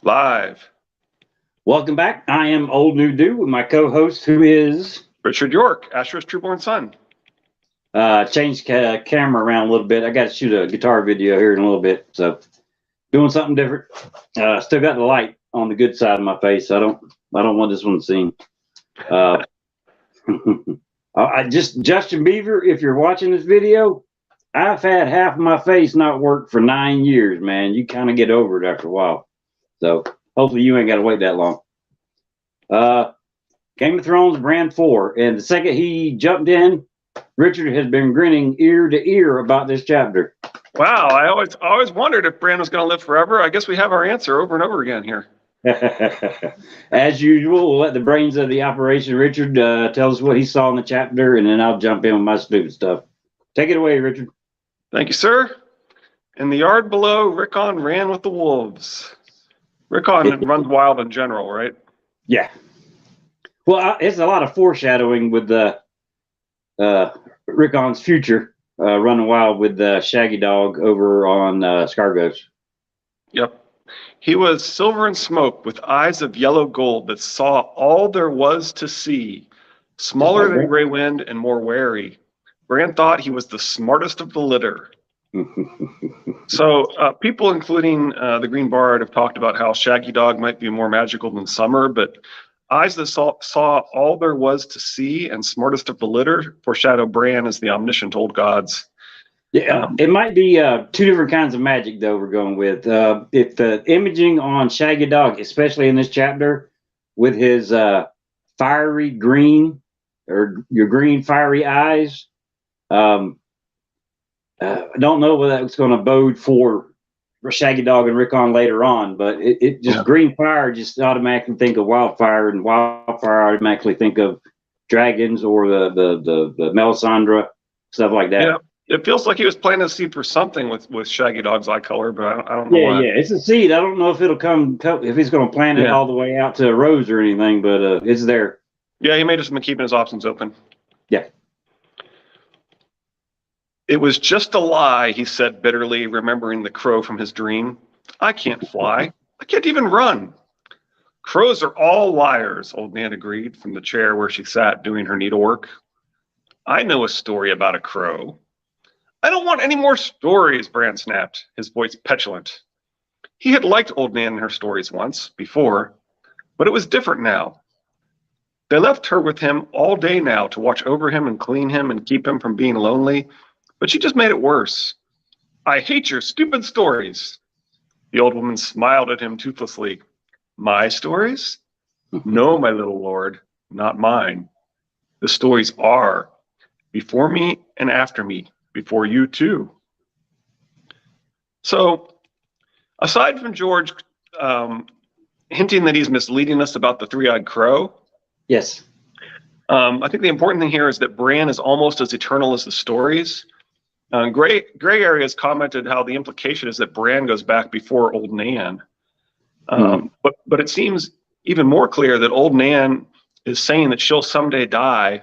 Live. Welcome back. I am Old New Dude with my co-host, who is Richard York, Astro's trueborn son. changed camera around a little bit. I got to shoot a guitar video here in a little bit, so doing something different. Still got the light on the good side of my face. I don't want this one seen. I just Justin Bieber. If you're watching this video, I've had half of my face not work for 9 years, man. You kind of get over it after a while. So hopefully you ain't got to wait that long. Game of Thrones, Bran 4. And the second he jumped in, Richard has been grinning ear to ear about this chapter. Wow, I always wondered if Bran was going to live forever. I guess we have our answer over and over again here. As usual, we'll let the brains of the operation, Richard, tell us what he saw in the chapter, and then I'll jump in with my stupid stuff. Take it away, Richard. Thank you, sir. In the yard below, Rickon ran with the wolves. Rickon runs wild in general, right? Yeah. Well, it's a lot of foreshadowing with Rickon's future, running wild with Shaggy Dog over on Scargos. Yep. He was silver and smoke with eyes of yellow gold that saw all there was to see, smaller than Grey Wind and more wary. Bran thought he was the smartest of the litter. So people, including the Green Bard, have talked about how Shaggy Dog might be more magical than Summer, but eyes that saw all there was to see and smartest of the litter foreshadow Bran as the omniscient old gods. Yeah, it might be two different kinds of magic, though, we're going with. If the imaging on Shaggy Dog, especially in this chapter, with his fiery green, or your green fiery eyes, I don't know whether that's going to bode for Shaggy Dog and Rickon later on, but it just green fire just automatically think of wildfire, and wildfire automatically think of dragons or the Melisandre, stuff like that. Yeah, it feels like he was planting a seed for something with Shaggy Dog's eye color, but I don't know what. Yeah, it's a seed. I don't know if it'll come if he's going to plant it all the way out to a rose or anything, but it's there. Yeah, he may just been keeping his options open. Yeah. It was just a lie, he said bitterly, remembering the crow from his dream. I can't fly. I can't even run. Crows are all liars, Old Nan agreed from the chair where she sat doing her needlework. I know a story about a crow. I don't want any more stories, Bran snapped, his voice petulant. He had liked Old Nan and her stories once, before, but it was different now. They left her with him all day now to watch over him and clean him and keep him from being lonely, but she just made it worse. I hate your stupid stories. The old woman smiled at him toothlessly. My stories? No, my little lord, not mine. The stories are before me and after me, before you too. So, aside from George hinting that he's misleading us about the three-eyed crow, yes, I think the important thing here is that Bran is almost as eternal as the stories. Gray Area has commented how the implication is that Bran goes back before Old Nan. But it seems even more clear that Old Nan is saying that she'll someday die,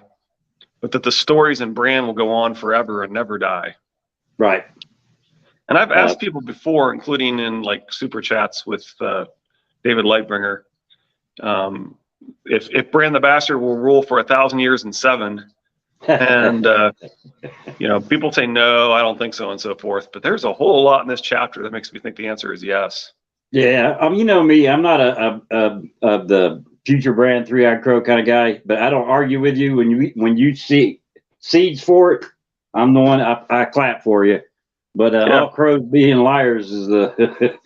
but that the stories in Bran will go on forever and never die. Right. And I've asked people before, including in like super chats with David Lightbringer, if Bran the Bastard will rule for 1,000 years and 7. And people say no, I don't think so, and so forth. But there's a whole lot in this chapter that makes me think the answer is yes. Yeah, you know me, I'm not a the future Bran three-eyed crow kind of guy, but I don't argue with you when you see seeds for it. I'm the one I clap for you. But all crows being liars is the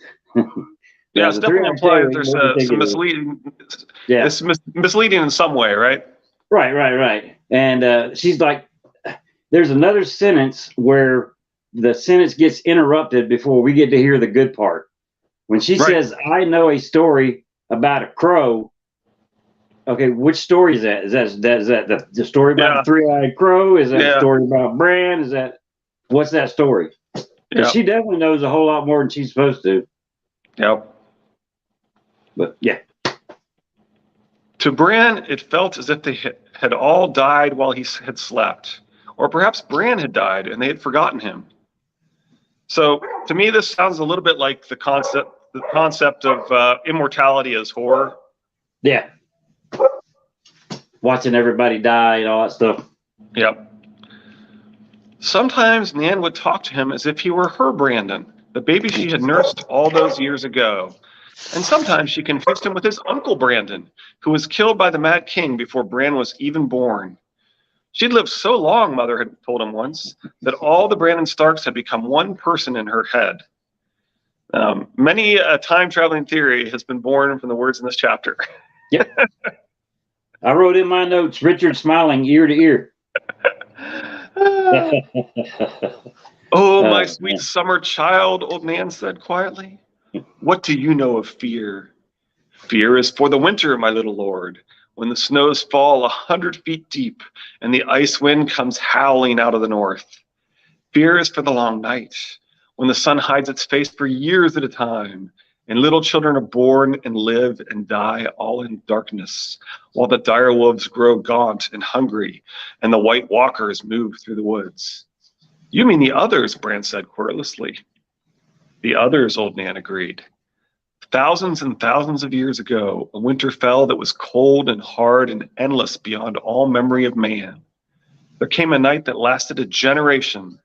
yeah, it's definitely implied that there's some misleading. Yeah, it's misleading in some way, right? Right. And she's like, there's another sentence where the sentence gets interrupted before we get to hear the good part. When she says, I know a story about a crow. Okay, which story is that? Is that the story about the three-eyed crow? Is that a story about Bran? What's that story? Yeah. She definitely knows a whole lot more than she's supposed to. Yep. But yeah. To Bran, it felt as if they had all died while he had slept. Or perhaps Bran had died and they had forgotten him. So to me, this sounds a little bit like the concept the concept of immortality as horror. Yeah. Watching everybody die and all that stuff. Yep. Sometimes Nan would talk to him as if he were her Brandon, the baby she had nursed all those years ago. And sometimes she confused him with his uncle Brandon, who was killed by the Mad King before Bran was even born. She'd lived so long, Mother had told him once, that all the Brandon Starks had become one person in her head. Many a time-traveling theory has been born from the words in this chapter. Yep. I wrote in my notes, Richard smiling ear to ear. Oh, my sweet summer child, old Nan said quietly. What do you know of fear? Fear is for the winter, my little lord, when the snows fall 100 feet deep and the ice wind comes howling out of the north. Fear is for the long night, when the sun hides its face for years at a time, and little children are born and live and die all in darkness, while the dire wolves grow gaunt and hungry, and the white walkers move through the woods. You mean the others, Bran said querulously. The others, old Nan agreed. Thousands and thousands of years ago, a winter fell that was cold and hard and endless beyond all memory of man. There came a night that lasted a generation,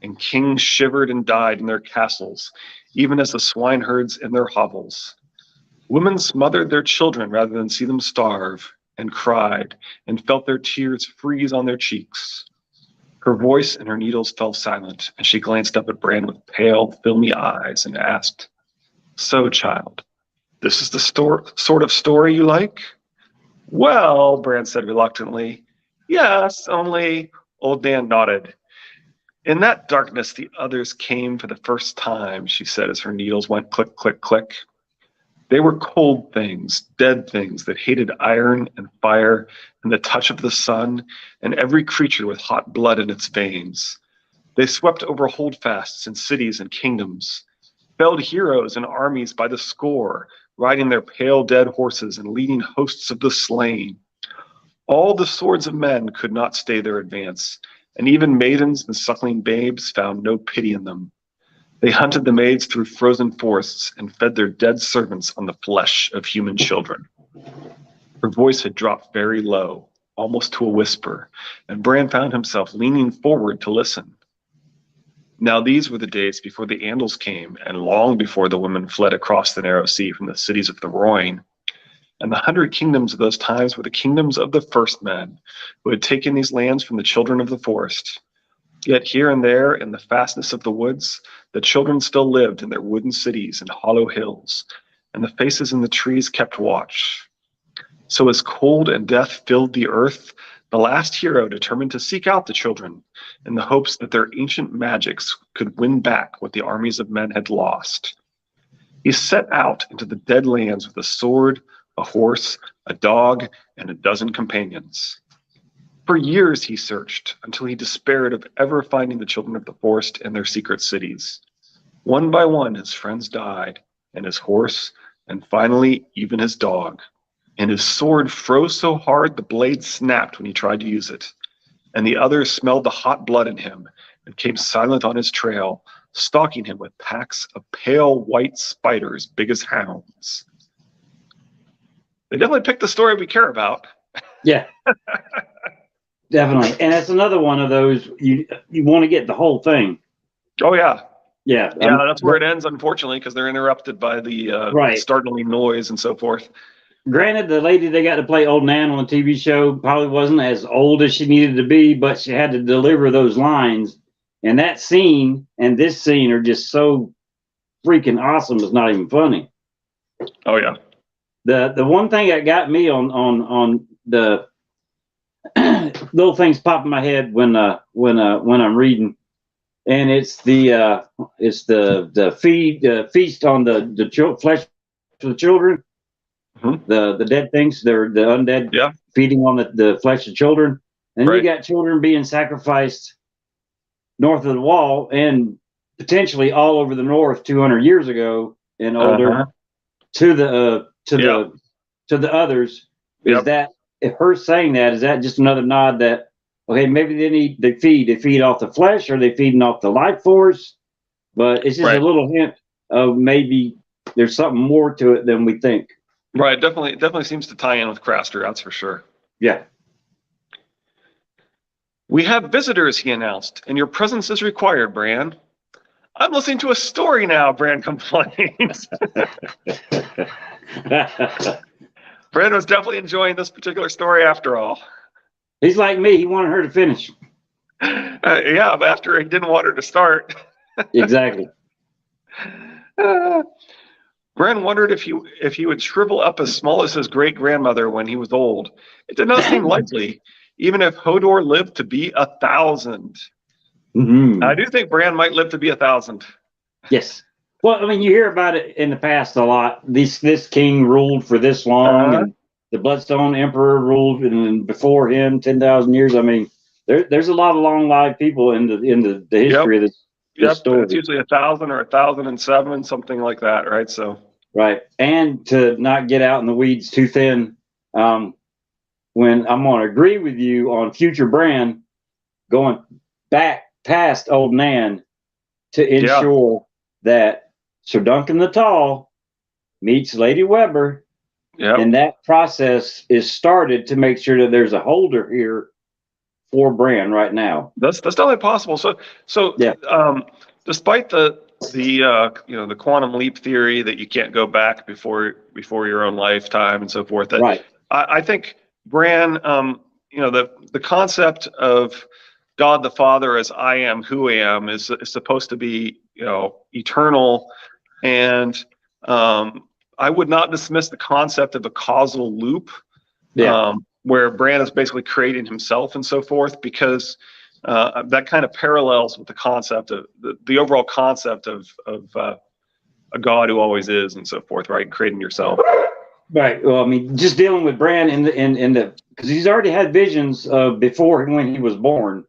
and kings shivered and died in their castles, even as the swineherds in their hovels. Women smothered their children rather than see them starve, and cried, and felt their tears freeze on their cheeks. Her voice and her needles fell silent, and she glanced up at Bran with pale, filmy eyes and asked, So, child, this is the sort of story you like? Well, Bran said reluctantly, yes, only old Nan nodded. In that darkness, the others came for the first time, she said as her needles went click, click, click. They were cold things, dead things that hated iron and fire and the touch of the sun and every creature with hot blood in its veins. They swept over holdfasts and cities and kingdoms, felled heroes and armies by the score, riding their pale dead horses and leading hosts of the slain. All the swords of men could not stay their advance, and even maidens and suckling babes found no pity in them. They hunted the maids through frozen forests and fed their dead servants on the flesh of human children. Her voice had dropped very low, almost to a whisper, and Bran found himself leaning forward to listen. Now these were the days before the Andals came, and long before the women fled across the narrow sea from the cities of the Rhoyne. And the 100 kingdoms of those times were the kingdoms of the first men, who had taken these lands from the children of the forest. Yet here and there, in the fastness of the woods, the children still lived in their wooden cities and hollow hills, and the faces in the trees kept watch. So as cold and death filled the earth, the last hero determined to seek out the children in the hopes that their ancient magics could win back what the armies of men had lost. He set out into the dead lands with a sword, a horse, a dog, and a dozen companions. For years he searched, until he despaired of ever finding the children of the forest and their secret cities. One by one his friends died, and his horse, and finally even his dog. And his sword froze so hard the blade snapped when he tried to use it. And the others smelled the hot blood in him, and came silent on his trail, stalking him with packs of pale white spiders big as hounds. They definitely picked the story we care about. Yeah. Definitely. And that's another one of those, you want to get the whole thing. Oh, yeah. Yeah. Yeah, that's where it ends, unfortunately, because they're interrupted by the startling noise and so forth. Granted, the lady they got to play Old Nan on the TV show probably wasn't as old as she needed to be, but she had to deliver those lines. And that scene and this scene are just so freaking awesome. It's not even funny. Oh, yeah. The one thing that got me on the little things pop in my head when I'm reading, and it's the feast on the flesh of the children, the dead things, they're the undead, feeding on the flesh of children, and you got children being sacrificed north of the wall and potentially all over the north 200 years ago and older to the others. Is that, if her saying that, is that just another nod that, okay, maybe they feed off the flesh, or they feeding off the life force? But it's just a little hint of maybe there's something more to it than we think. Right. Definitely seems to tie in with Craster. That's for sure. Yeah. We have visitors, he announced, and your presence is required, Bran. I'm listening to a story now, Bran complains. Bran was definitely enjoying this particular story after all. He's like me. He wanted her to finish. Yeah, but after he didn't want her to start. Exactly. Bran wondered if he would shrivel up as small as his great-grandmother when he was old. It did not seem likely, even if Hodor lived to be 1,000. Mm-hmm. I do think Bran might live to be 1,000. Yes. Well, I mean, you hear about it in the past a lot. This king ruled for this long, and the Bloodstone Emperor ruled, and before him, 10,000 years. I mean, there's a lot of long-lived people in the history of this story. It's usually 1,000 or 1,007, something like that, right? So. Right, and to not get out in the weeds too thin. When I'm going to agree with you on future Bran, going back past Old Nan to ensure that Sir Duncan the Tall meets Lady Weber, and that process is started to make sure that there's a holder here for Bran right now. That's definitely possible. So yeah. Despite the quantum leap theory that you can't go back before your own lifetime and so forth, that right. I think Bran, the concept of God the Father as I am who I am is supposed to be, eternal, and I would not dismiss the concept of a causal loop, where Bran is basically creating himself and so forth, because that kind of parallels with the concept of the overall concept of a God who always is and so forth, right? Creating yourself. Right. Well, I mean, just dealing with Bran in the because he's already had visions of before when he was born.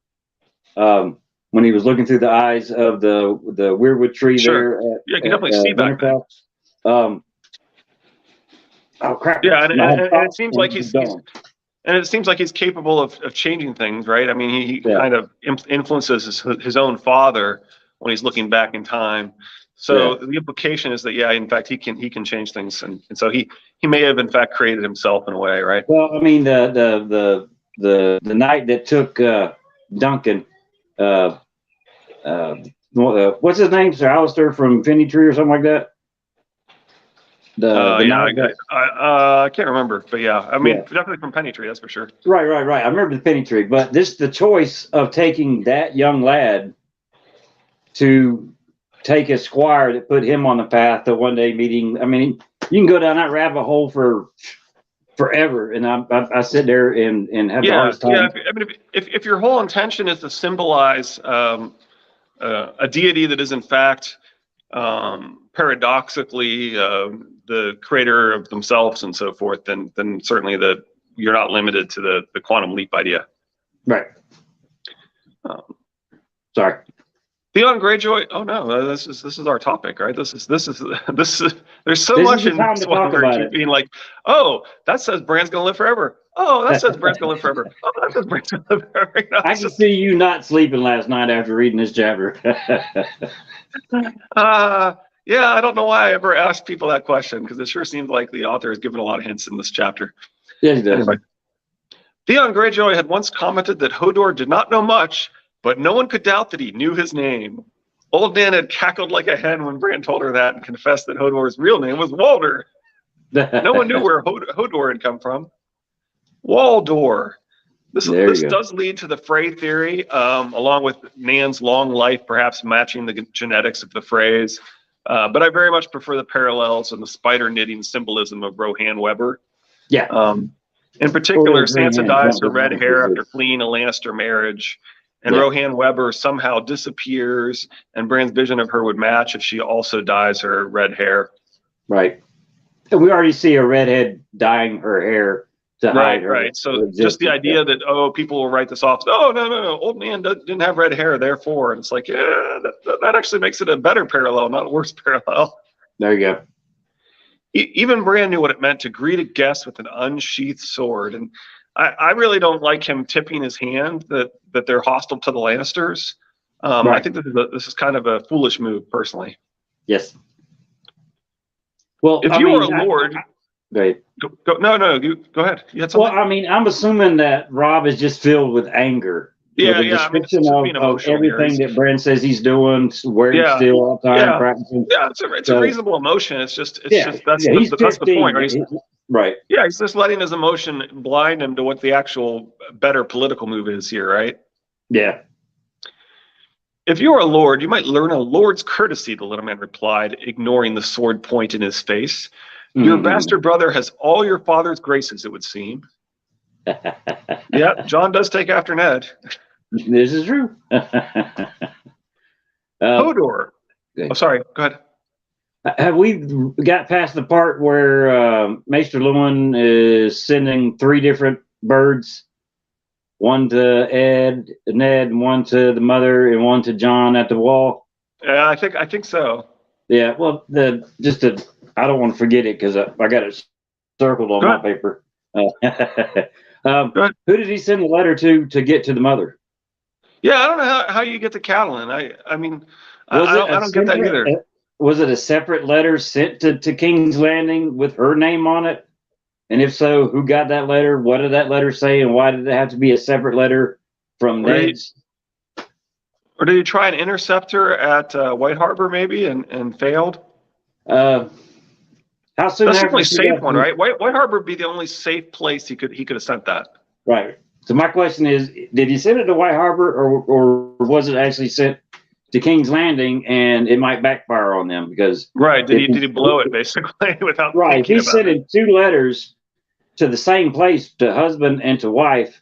When he was looking through the eyes of the weirwood tree there. You can definitely see back then. Oh crap! Yeah, and it seems like it seems like he's capable of changing things, right? I mean, he kind of influences his own father when he's looking back in time. So the implication is that in fact he can change things, and so he may have in fact created himself in a way, right? Well, I mean the night that took Duncan, what's his name, Sir Alistair from Penny Tree or something like that. I can't remember, but I mean, definitely from Penny Tree, that's for sure. Right. I remember the Penny Tree, but the choice of taking that young lad to take a squire that put him on the path to one day meeting. I mean, you can go down that rabbit hole for forever, and I sit there and have the hardest time. Yeah, I mean, if your whole intention is to symbolize a deity that is in fact paradoxically the creator of themselves and so forth, then certainly you're not limited to the quantum leap idea. Right. Sorry. Theon Greyjoy. Oh no, this is our topic, right? This is. There's so much in this one where keep being like, oh, that says Bran's gonna live forever. Oh, that says Bran's gonna live forever. Oh, that says Bran's gonna live forever. I can see you not sleeping last night after reading this chapter. Yeah, I don't know why I ever asked people that question, because it sure seems like the author has given a lot of hints in this chapter. Yeah, he does. Anyway, Theon Greyjoy had once commented that Hodor did not know much, but no one could doubt that he knew his name. Old Nan had cackled like a hen when Bran told her that and confessed that Hodor's real name was Walder. No one knew where Hodor had come from. Waldor. This does lead to the Frey theory, along with Nan's long life perhaps matching the genetics of the Freys. But I very much prefer the parallels and the spider knitting symbolism of Rohan Weber. Yeah. In particular, Sansa dyes her red hair after fleeing a Lannister marriage, and Rohan Weber somehow disappears, and Bran's vision of her would match if she also dyes her red hair. Right. And we already see a redhead dyeing her hair to hide her. Right. So just the idea that, people will write this off. Oh, no. Old Nan didn't have red hair, therefore. And it's like, that actually makes it a better parallel, not a worse parallel. There you go. Even Bran knew what it meant to greet a guest with an unsheathed sword. And I really don't like him tipping his hand that they're hostile to the Lannisters. I think this is kind of a foolish move, personally. Yes. Well, If I you were mean, a lord, go ahead. no, you go ahead. You had Well, something? I mean, I'm assuming that Rob is just filled with anger with Yeah, the yeah. I mean, description just being of emotional here. everything that Bran says he's doing, wearing Yeah, steel all the time, yeah, practicing. yeah. It's a So, reasonable emotion. It's yeah, just that's yeah, he's that's the point, 15. right? Right. Yeah, he's just letting his emotion blind him to what the actual better political move is here, right? Yeah. If you were a lord, you might learn a lord's courtesy, the little man replied, ignoring the sword point in his face. Your Hmm. bastard brother has all your father's graces, it would seem. Yeah, John does take after Ned. This is true. Hodor. Oh, Okay. sorry. Go ahead. Have we got past the part where Maester Lewin is sending 3 different birds? One to Ned, and one to the mother, and one to John at the wall. Yeah, I think so. Yeah, well, I don't want to forget it because I got it circled on Go my ahead. paper. Go ahead. Who did he send the letter to get to the mother? Yeah, I don't know how you get to Catelyn. I mean, Was it I a don't get that separate? either. Was it a separate letter sent to King's Landing with her name on it? And if so, who got that letter? What did that letter say? And why did it have to be a separate letter from Right. Ned's? Or did he try an interceptor at White Harbor maybe and failed? Uh, how soon That's the after only she safe left? one, right? White Harbor would be the only safe place he could have sent that. Right. So my question is, did he send it to White Harbor, or was it actually sent to King's Landing, and it might backfire on them? Because Right. Did if he blow it basically without right, if thinking he's about it? sending 2 letters to the same place, to husband and to wife,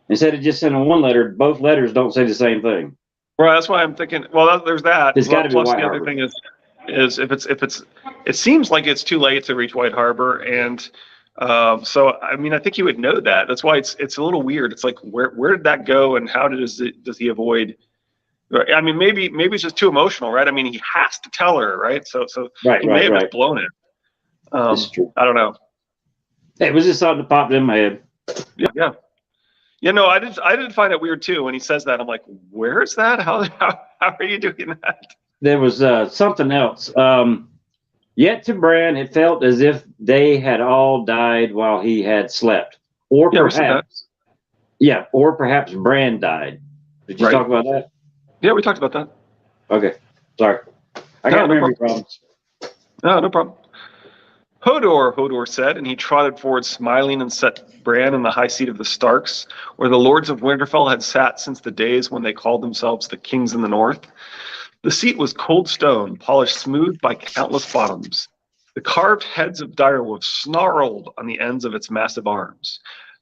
instead of just sending 1 letter, both letters don't say the same thing. Right. That's why I'm thinking. Well, there's that. It's got Well, to be plus White the other Harbor. thing is if it's it seems like it's too late to reach White Harbor, and so I mean I think he would know that. That's why it's a little weird. It's like where did that go, and how does he avoid? I mean maybe it's just too emotional, right? I mean he has to tell her, right? So Right, he may right, have just right. blown it. This is true. I don't know. It was just something that popped in my head. Yeah. Yeah, no, I did find it weird too when he says that. I'm like, where is that? How are you doing that? There was something else. Yet to Bran, it felt as if they had all died while he had slept, or Yeah, we said that. or perhaps Bran died. Did you Right. talk about that? Yeah, we talked about that. Okay, sorry, I got memory problems. No, no problem. Hodor said, and he trotted forward smiling and set Bran in the high seat of the Starks, where the lords of Winterfell had sat since the days when they called themselves the Kings in the North. The seat was cold stone, polished smooth by countless bottoms. The carved heads of direwolves snarled on the ends of its massive arms.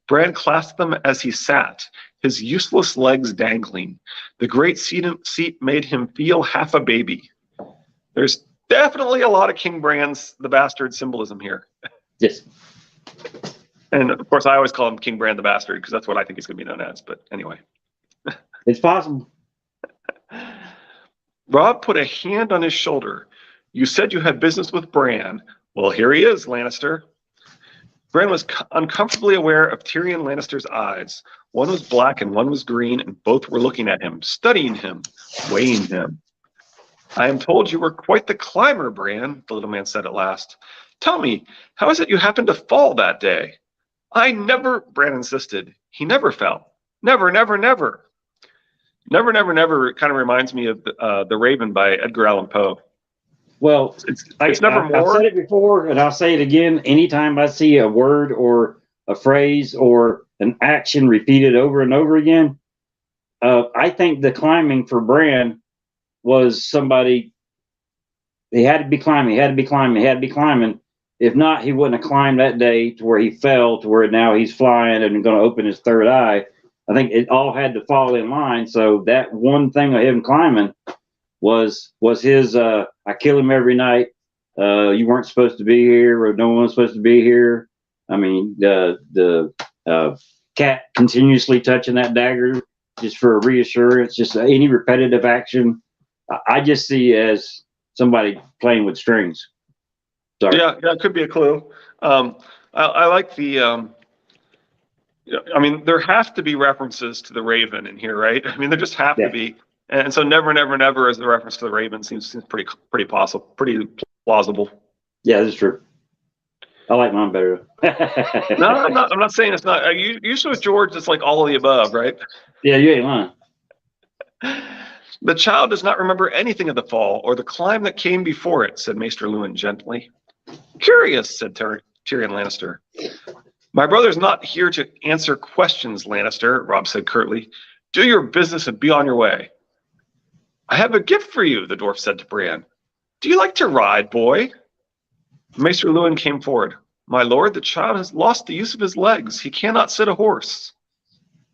Bran clasped them as he sat, his useless legs dangling. The great seat made him feel half a baby. There's definitely a lot of King Bran's the Bastard symbolism here. Yes. And of course, I always call him King Bran the Bastard because that's what I think he's going to be known as. But anyway. It's possible. Robb put a hand on his shoulder. You said you had business with Bran. Well, here he is, Lannister. Bran was uncomfortably aware of Tyrion Lannister's eyes. One was black and one was green, and both were looking at him, studying him, weighing him. I am told you were quite the climber, Bran, the little man said at last. Tell me, how is it you happened to fall that day? I never, Bran insisted. He never fell. Never, never, never. Never, never, never kind of reminds me of The Raven by Edgar Allan Poe. Well, It's never more. I've said it before, and I'll say it again. Anytime I see a word or a phrase or an action repeated over and over again, I think the climbing for Bran was somebody. He had to be climbing. He had to be climbing. He had to be climbing. If not, he wouldn't have climbed that day to where he fell to where now he's flying and going to open his third eye. I think it all had to fall in line. So that one thing of him climbing was his. I kill him every night. You weren't supposed to be here, or no one was supposed to be here. I mean, the cat continuously touching that dagger just for a reassurance. Just any repetitive action. I just see as somebody playing with strings. Sorry. Yeah, it could be a clue. I like the. I mean, there have to be references to the Raven in here, right? I mean, there just have to be. And so, never, never, never as the reference to the Raven seems pretty possible, pretty plausible. Yeah, that's true. I like mine better. No, I'm not saying it's not. Usually with George, it's like all of the above, right? Yeah, you ain't lying. The child does not remember anything of the fall or the climb that came before it, said Maester Lewin gently. Curious, said Tyrion Lannister. My brother's not here to answer questions, Lannister, Robb said curtly. Do your business and be on your way. I have a gift for you, the dwarf said to Bran. Do you like to ride, boy? Maester Lewin came forward. My lord, the child has lost the use of his legs. He cannot sit a horse.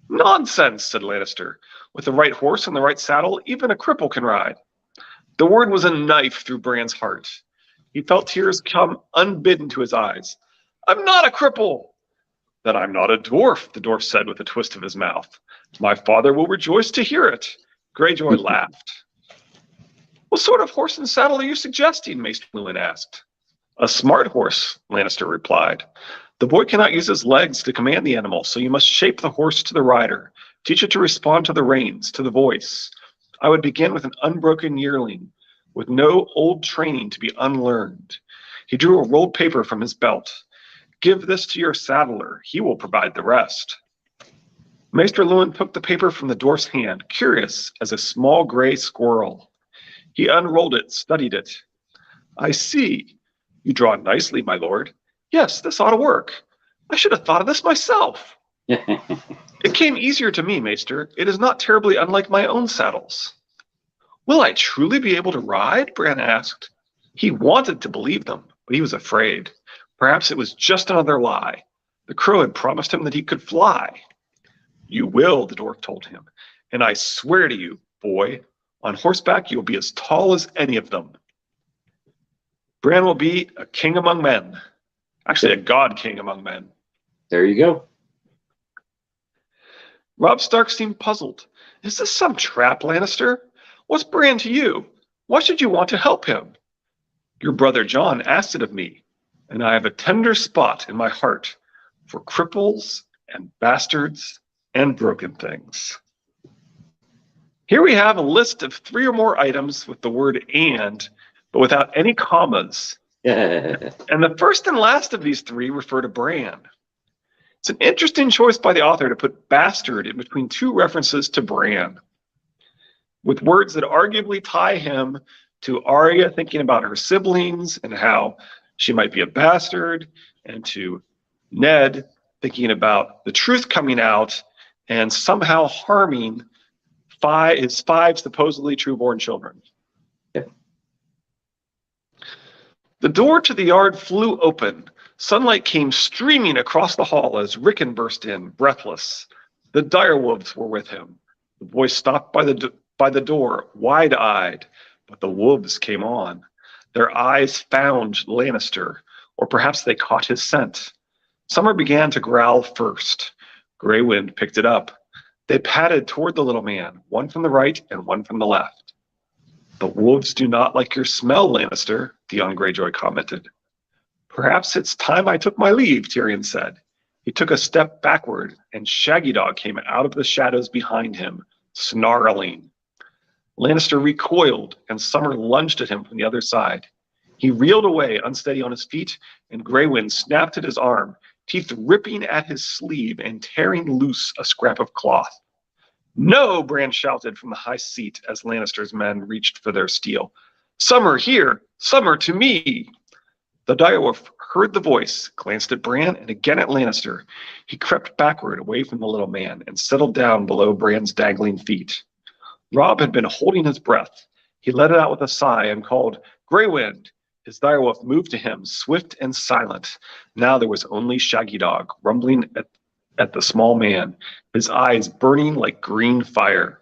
Nonsense, said Lannister. With the right horse and the right saddle, even a cripple can ride. The word was a knife through Bran's heart. He felt tears come unbidden to his eyes. I'm not a cripple. Then I'm not a dwarf, the dwarf said with a twist of his mouth. My father will rejoice to hear it. Greyjoy laughed. What sort of horse and saddle are you suggesting? Maester Lewin asked. A smart horse, Lannister replied. The boy cannot use his legs to command the animal, so you must shape the horse to the rider. Teach it to respond to the reins, to the voice. I would begin with an unbroken yearling, with no old training to be unlearned. He drew a rolled paper from his belt. Give this to your saddler. He will provide the rest. Maester Lewin took the paper from the dwarf's hand, curious as a small gray squirrel. He unrolled it, studied it. I see. You draw nicely, my lord. Yes, this ought to work. I should have thought of this myself. It came easier to me, Maester. It is not terribly unlike my own saddles. Will I truly be able to ride? Bran asked. He wanted to believe them, but he was afraid. Perhaps it was just another lie. The crow had promised him that he could fly. You will, the dwarf told him, and I swear to you, boy, on horseback you will be as tall as any of them. Bran will be a king among men. Actually, a god king among men. There you go. Robb Stark seemed puzzled. Is this some trap, Lannister? What's Bran to you? Why should you want to help him? Your brother Jon asked it of me, and I have a tender spot in my heart for cripples and bastards and broken things. Here we have a list of 3 or more items with the word and, but without any commas. And the first and last of these 3 refer to Bran. It's an interesting choice by the author to put bastard in between 2 references to Bran, with words that arguably tie him to Arya thinking about her siblings and how she might be a bastard, and to Ned thinking about the truth coming out and somehow harming his 5 supposedly true-born children. The door to the yard flew open. Sunlight came streaming across the hall as Rickon burst in, breathless. The direwolves were with him. The boy stopped by the door, wide-eyed, but the wolves came on. Their eyes found Lannister, or perhaps they caught his scent. Summer began to growl first. Grey Wind picked it up. They padded toward the little man, one from the right and one from the left. The wolves do not like your smell, Lannister, the young Greyjoy commented. Perhaps it's time I took my leave, Tyrion said. He took a step backward, and Shaggy Dog came out of the shadows behind him, snarling. Lannister recoiled, and Summer lunged at him from the other side. He reeled away, unsteady on his feet, and Grey Wind snapped at his arm, teeth ripping at his sleeve and tearing loose a scrap of cloth. No, Bran shouted from the high seat as Lannister's men reached for their steel. Summer here! Summer to me! The direwolf heard the voice, glanced at Bran and again at Lannister. He crept backward away from the little man and settled down below Bran's dangling feet. Robb had been holding his breath. He let it out with a sigh and called, Grey Wind! His direwolf moved to him, swift and silent. Now there was only Shaggy Dog, rumbling at the small man, his eyes burning like green fire.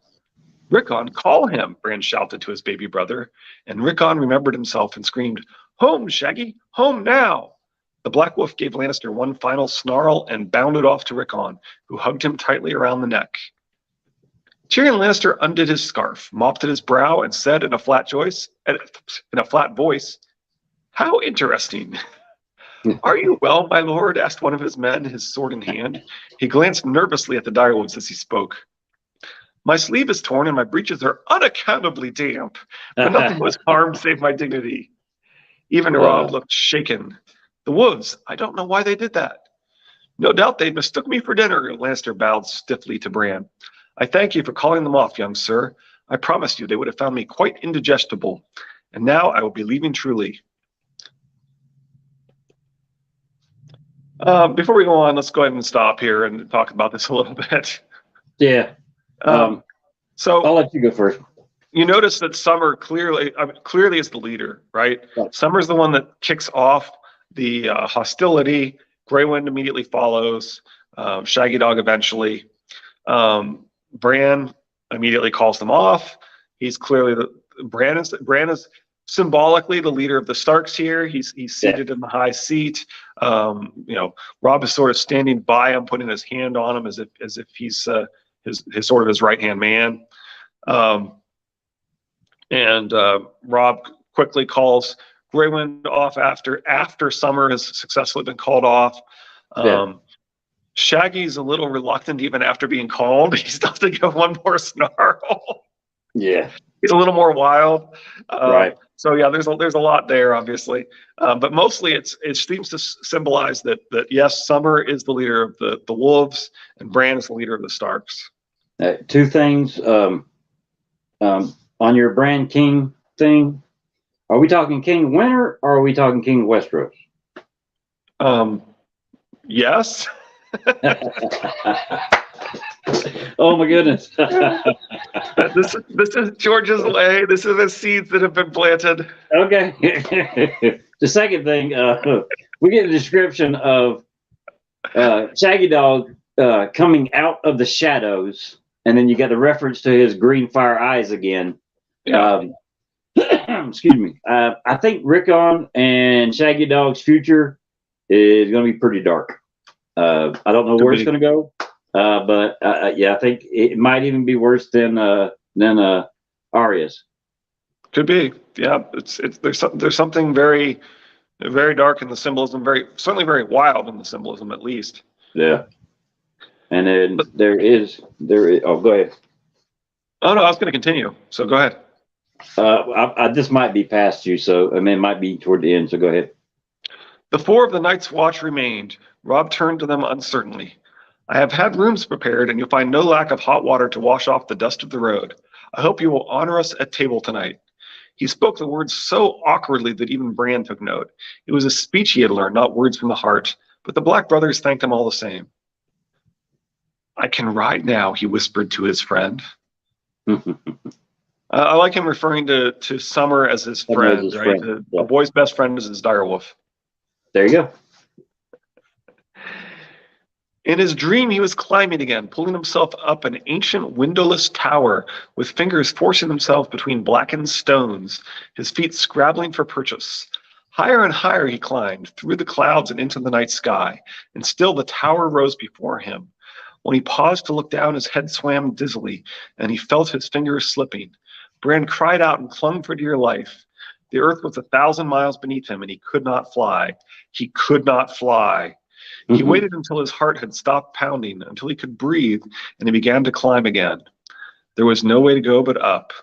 Rickon, call him, Bran shouted to his baby brother, and Rickon remembered himself and screamed, Home, Shaggy, home now! The Black Wolf gave Lannister one final snarl and bounded off to Rickon, who hugged him tightly around the neck. Tyrion Lannister undid his scarf, mopped at his brow, and said in a flat voice, How interesting. Are you well, my lord? Asked one of his men, his sword in hand. He glanced nervously at the direwolves as he spoke. My sleeve is torn and my breeches are unaccountably damp, but nothing was harmed save my dignity. Even Rob looked shaken. The wolves, I don't know why they did that. No doubt they mistook me for dinner, Lannister bowed stiffly to Bran. I thank you for calling them off, young sir. I promised you they would have found me quite indigestible. And now I will be leaving truly. Before we go on, let's go ahead and stop here and talk about this a little bit. Yeah. So I'll let you go first. You notice that Summer clearly is the leader, right? Summer's the one that kicks off the hostility. Grey Wind immediately follows. Shaggy Dog eventually. Bran immediately calls them off. He's clearly Bran is symbolically the leader of the Starks here. He's seated in the high seat. Rob is sort of standing by him, putting his hand on him as if he's his sort of his right hand man. And Rob quickly calls Grey Wind off after Summer has successfully been called off. Shaggy's a little reluctant even after being called. He still has to give one more snarl. Yeah. He's a little more wild. Right. So yeah, there's a lot there, obviously. But mostly it seems to symbolize that yes, Summer is the leader of the wolves and Bran is the leader of the Starks. Two things. On your Bran King thing, are we talking King of Winter or are we talking King of Westeros? Yes. Oh my goodness. This is George's lay. This is the seeds that have been planted. Okay. The second thing, we get a description of Shaggy Dog coming out of the shadows, and then you got the reference to his green fire eyes again. Yeah. Excuse me. I think Rickon and Shaggy Dog's future is going to be pretty dark. I don't know where it's going to go, but yeah, I think it might even be worse than Arya's. Could be. Yeah, there's something very, very dark in the symbolism. Certainly very wild in the symbolism, at least. Yeah. And then there is. Oh, go ahead. Oh no, I was going to continue. So go ahead. This might be past you, so I mean, it might be toward the end. So go ahead. The four of the Night's Watch remained. Rob turned to them uncertainly. I have had rooms prepared, and you'll find no lack of hot water to wash off the dust of the road. I hope you will honor us at table tonight. He spoke the words so awkwardly that even Bran took note. It was a speech he had learned, not words from the heart, but the Black brothers thanked him all the same. I can ride now, he whispered to his friend. I like him referring to Summer as his friend, right? A boy's best friend is his direwolf. There you go. In his dream, he was climbing again, pulling himself up an ancient windowless tower with fingers forcing themselves between blackened stones, his feet scrabbling for purchase. Higher and higher he climbed, through the clouds and into the night sky, and still the tower rose before him. When he paused to look down, his head swam dizzily, and he felt his fingers slipping. Bran cried out and clung for dear life. The earth was 1,000 miles beneath him, and he could not fly. He could not fly. He waited until his heart had stopped pounding, until he could breathe, and he began to climb again. There was no way to go but up.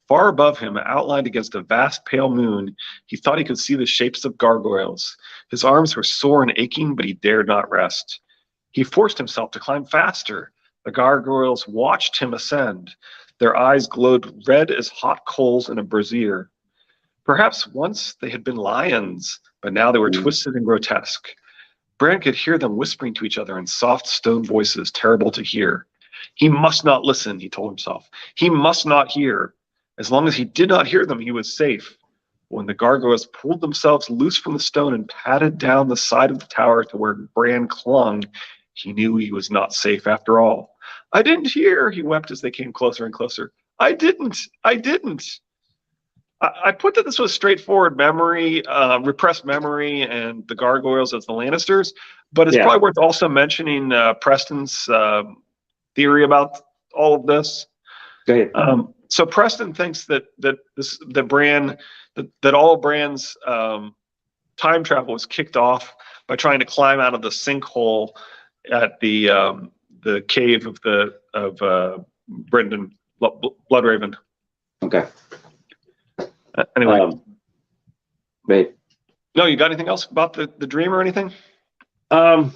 Far above him, outlined against a vast pale moon, he thought he could see the shapes of gargoyles. His arms were sore and aching, but he dared not rest. He forced himself to climb faster. The gargoyles watched him ascend. Their eyes glowed red as hot coals in a brazier. Perhaps once they had been lions, but now they were twisted and grotesque. Bran could hear them whispering to each other in soft stone voices, terrible to hear. He must not listen, he told himself. He must not hear. As long as he did not hear them, he was safe. When the gargoyles pulled themselves loose from the stone and padded down the side of the tower to where Bran clung, he knew he was not safe after all. I didn't hear, he wept as they came closer and closer. I didn't. I put that this was straightforward memory, repressed memory, and the gargoyles as the Lannisters, but it's probably worth also mentioning Preston's theory about all of this. Go ahead. So Preston thinks that all of Bran's time travel was kicked off by trying to climb out of the sinkhole at the cave of Brendan Bloodraven. Okay. Anyway, wait. No, you got anything else about the dream or anything? Um,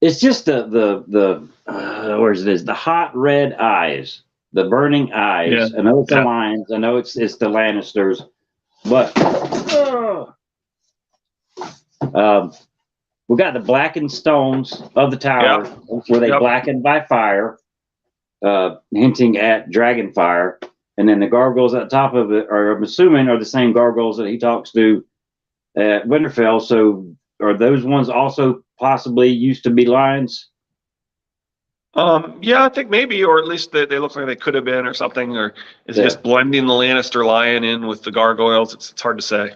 it's just the where's it is the hot red eyes, the burning Yeah. eyes. I know it's the Yeah. lions. I know it's the Lannisters, but um, we got the blackened stones of the tower Yeah. where they Yep. blackened by fire, hinting at dragon fire. And then the gargoyles at the top of it are, I'm assuming, are the same gargoyles that he talks to at Winterfell. So are those ones also possibly used to be lions? Yeah, I think maybe, or at least they look like they could have been, or something, or is it Yeah. just blending the Lannister lion in with the gargoyles? It's hard to say.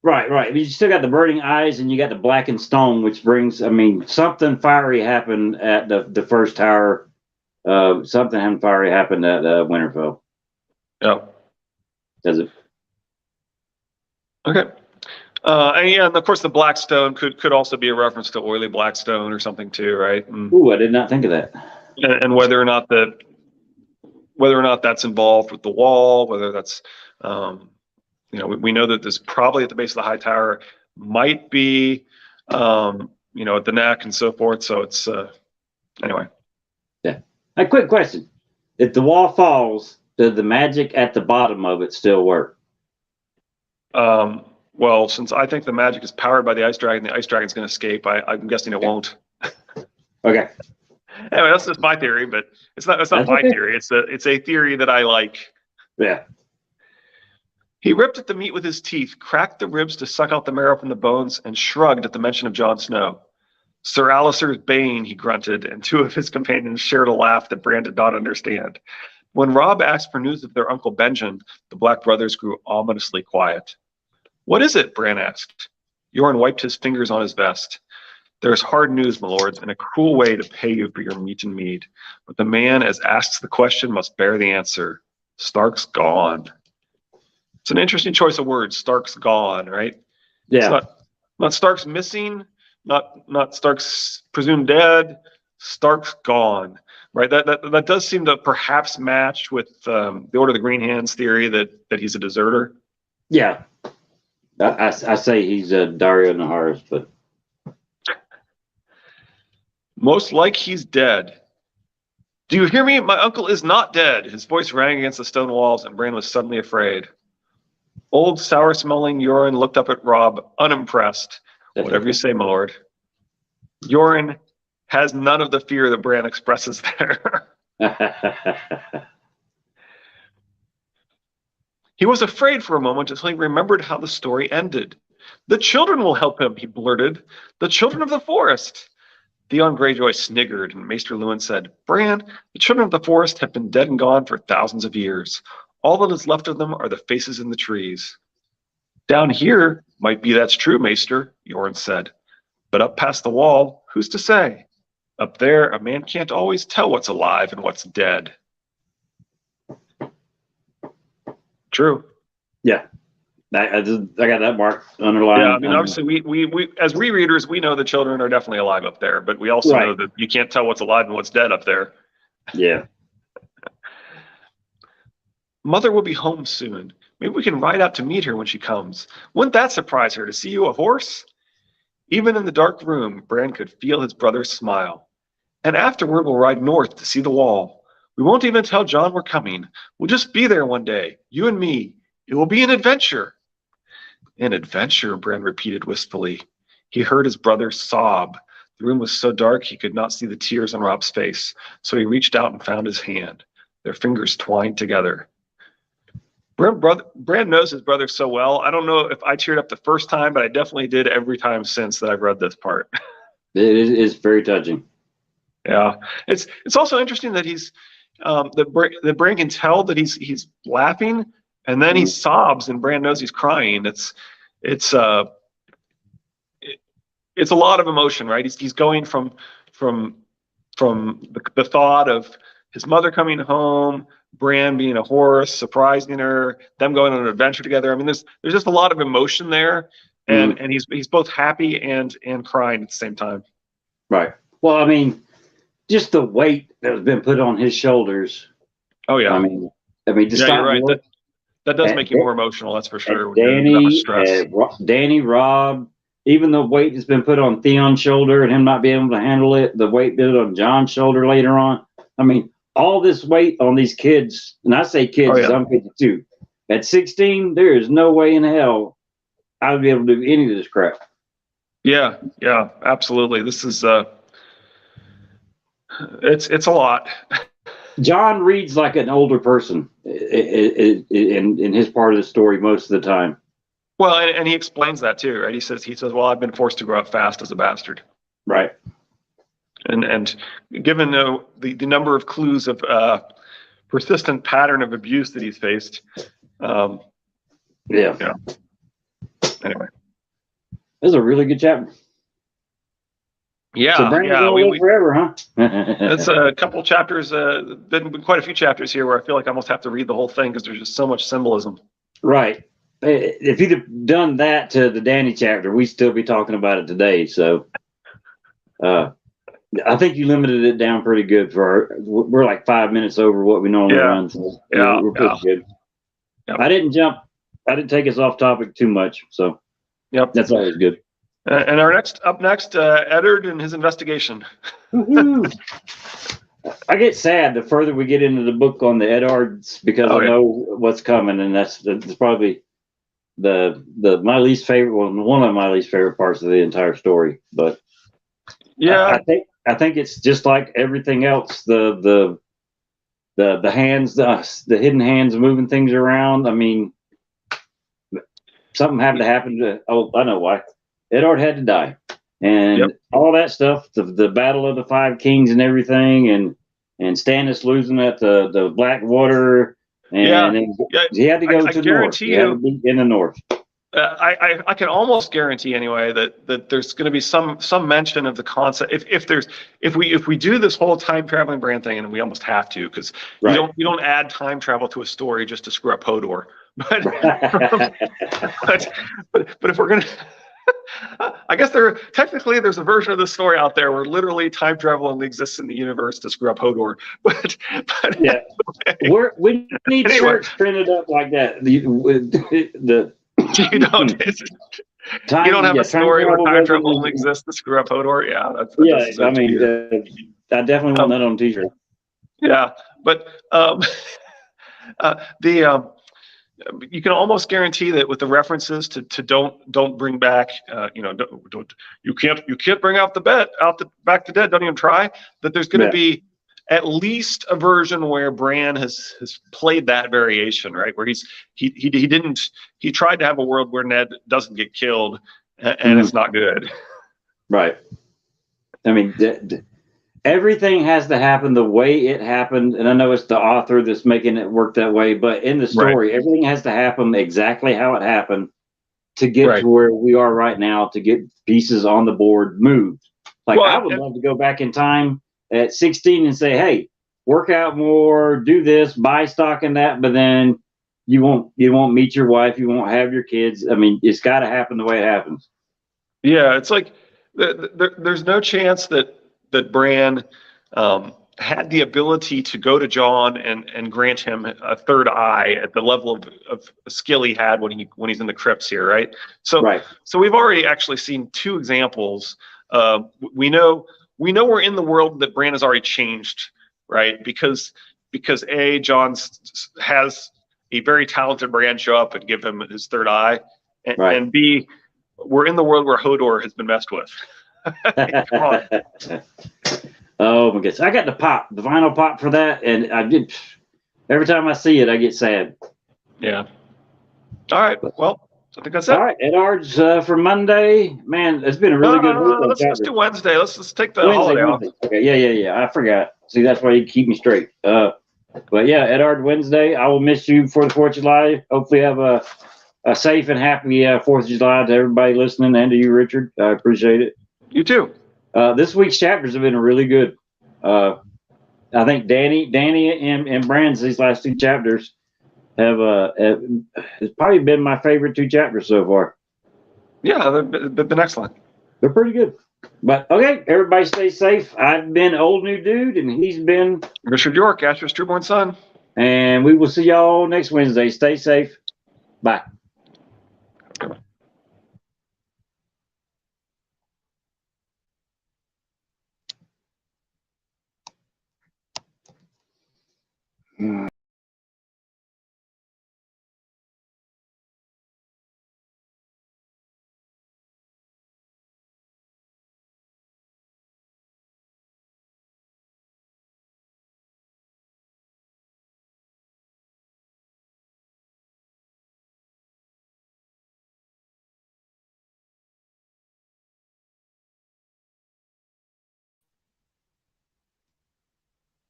Right, right. But you still got the burning eyes and you got the blackened stone, which brings, I mean, something fiery happened at the first tower. Something fiery happened at Winterfell. Yeah. Does it? Okay. And yeah, and of course the Blackstone could also be a reference to oily Blackstone or something too, right? Ooh, I did not think of that. And whether or not that's involved with the wall, whether that's we know that there's probably at the base of the high tower might be at the neck and so forth. So it's anyway. Yeah. A quick question. If the wall falls, does the magic at the bottom of it still work? Well, since I think the magic is powered by the ice dragon's going to escape. I'm guessing it won't. Okay. Anyway, that's just my theory, but it's not my theory. It's a theory that I like. Yeah. He ripped at the meat with his teeth, cracked the ribs to suck out the marrow from the bones, and shrugged at the mention of Jon Snow. Sir Alistair's bane, he grunted, and two of his companions shared a laugh that Bran did not understand. When Robb asked for news of their Uncle Benjen, the Black brothers grew ominously quiet. What is it? Bran asked. Yoren wiped his fingers on his vest. There is hard news, my lords, and a cruel way to pay you for your meat and mead. But the man as asks the question must bear the answer. Stark's gone. It's an interesting choice of words. Stark's gone, right? Yeah. It's not Stark's missing, not Stark's presumed dead. Stark's gone, right? That does seem to perhaps match with the Order of the Green Hands theory that he's a deserter. Yeah. I say he's Dario Naharis, but most like he's dead. Do you hear me? My uncle is not dead. His voice rang against the stone walls, and Bran was suddenly afraid. Old, sour-smelling Yoren looked up at Robb, unimpressed. Whatever you say, my lord. Yoren has none of the fear that Bran expresses there. He was afraid for a moment until he remembered how the story ended. The children will help him, he blurted. The children of the forest. Theon Greyjoy sniggered, and Maester Luwin said, Bran, the children of the forest have been dead and gone for thousands of years. All that is left of them are the faces in the trees. Down here, might be that's true, Maester, Yoren said. But up past the wall, who's to say? Up there, a man can't always tell what's alive and what's dead. True. Yeah. I got that mark underlined. Yeah, I mean, obviously, we as rereaders, we know the children are definitely alive up there, but we also know that you can't tell what's alive and what's dead up there. Yeah. Mother will be home soon. Maybe we can ride out to meet her when she comes. Wouldn't that surprise her to see you a horse? Even in the dark room, Bran could feel his brother's smile. And afterward, we'll ride north to see the wall. We won't even tell Jon we're coming. We'll just be there one day, you and me. It will be an adventure. An adventure, Bran repeated wistfully. He heard his brother sob. The room was so dark he could not see the tears on Robb's face, so he reached out and found his hand. Their fingers twined together. Bran knows his brother so well. I don't know if I teared up the first time, but I definitely did every time since that I've read this part. It is very touching. Yeah, it's also interesting that he's that Bran can tell that he's laughing, and then he sobs, and Bran knows he's crying. It's a lot of emotion, right? He's going from the thought of his mother coming home, Bran being a horse, surprising her, them going on an adventure together. I mean, there's just a lot of emotion there, and he's both happy and crying at the same time. Right. Well, I mean, just the weight that has been put on his shoulders. Oh yeah. I mean, to stop you're right. That does And, make you more emotional, that's for sure. and When you're under that much stress. Danny, Rob, even the weight that's been put on Theon's shoulder and him not being able to handle it, the weight put on John's shoulder later on. I mean, all this weight on these kids, and I say kids, Oh, yeah. I'm 52. At 16, there is no way in hell I would be able to do any of this crap. Yeah, absolutely. This is it's a lot. John reads like an older person in his part of the story most of the time. Well, and he explains that too, right? He says, well, I've been forced to grow up fast as a bastard. Right. And given the number of clues of persistent pattern of abuse that he's faced, yeah. Anyway, this is a really good chapter. Yeah, so Bran's gonna live forever, huh? It's a couple chapters. Been quite a few chapters here where I feel like I almost have to read the whole thing because there's just so much symbolism. Right. If you'd have done that to the Danny chapter, we'd still be talking about it today. So, I think you limited it down pretty good we're like 5 minutes over what we normally run. So we're pretty good. Yep. I didn't take us off topic too much. So that's always good. And up next, Eddard and his investigation. I get sad the further we get into the book on the Eddards because I know what's coming, and that's probably my least favorite one of my least favorite parts of the entire story. But I think it's just like everything else. The hands, the hidden hands moving things around. I mean, something had to happen to. Oh, I know why. Eddard had to die, and all that stuff. The battle of the Five Kings and everything, and Stannis losing at the Blackwater, and he had to go to the north. He had to be in the north. I can almost guarantee anyway that there's going to be some mention of the concept. If we do this whole time traveling Bran thing, and we almost have to because you don't add time travel to a story just to screw up Hodor. But if we're gonna. I guess there's a version of the story out there where literally time travel only exists in the universe to screw up Hodor. But yeah, we need shirts printed up like that. You don't have a story where time travel only exists to screw up Hodor. Yeah, I mean, I definitely want that on a t-shirt. Yeah, but you can almost guarantee that with the references to don't bring back you can't bring out back the dead, don't even try, that there's going to be at least a version where Bran has played that variation, right, where he tried to have a world where Ned doesn't get killed and it's not good, right. I mean, everything has to happen the way it happened, and I know it's the author that's making it work that way, but in the story, everything has to happen exactly how it happened to get to where we are right now, to get pieces on the board moved. Like, I would love to go back in time at 16 and say, hey, work out more, do this, buy stock in that, but then you won't meet your wife, you won't have your kids. I mean, it's got to happen the way it happens. Yeah, it's like there's no chance that Bran had the ability to go to Jon and grant him a third eye at the level of skill he had when he's in the crypts here, right? So we've already actually seen two examples. We know we're in the world that Bran has already changed, right? Because Jon has a very talented Bran show up and give him his third eye, and B, we're in the world where Hodor has been messed with. Come on. Oh my goodness! I got the vinyl pop for that, and I did. Every time I see it, I get sad. Yeah. All right. Well, I think that's it. All right, Eddard's for Monday. Man, it's been a really good week. Let's do Wednesday. Let's take the holiday off. Okay. Yeah. I forgot. See, that's why you keep me straight. But yeah, Eddard Wednesday. I will miss you for the 4th of July. Hopefully, have a safe and happy 4th of July to everybody listening, and to you, Richard. I appreciate it. You too. This week's chapters have been really good. I think Danny and Bran's these last 2 chapters have it's probably been my favorite 2 chapters so far. Yeah, they've been excellent. They're pretty good. But okay, everybody stay safe. I've been Old New Dude, and he's been Richard York, Asher's trueborn son. And we will see y'all next Wednesday. Stay safe. Bye.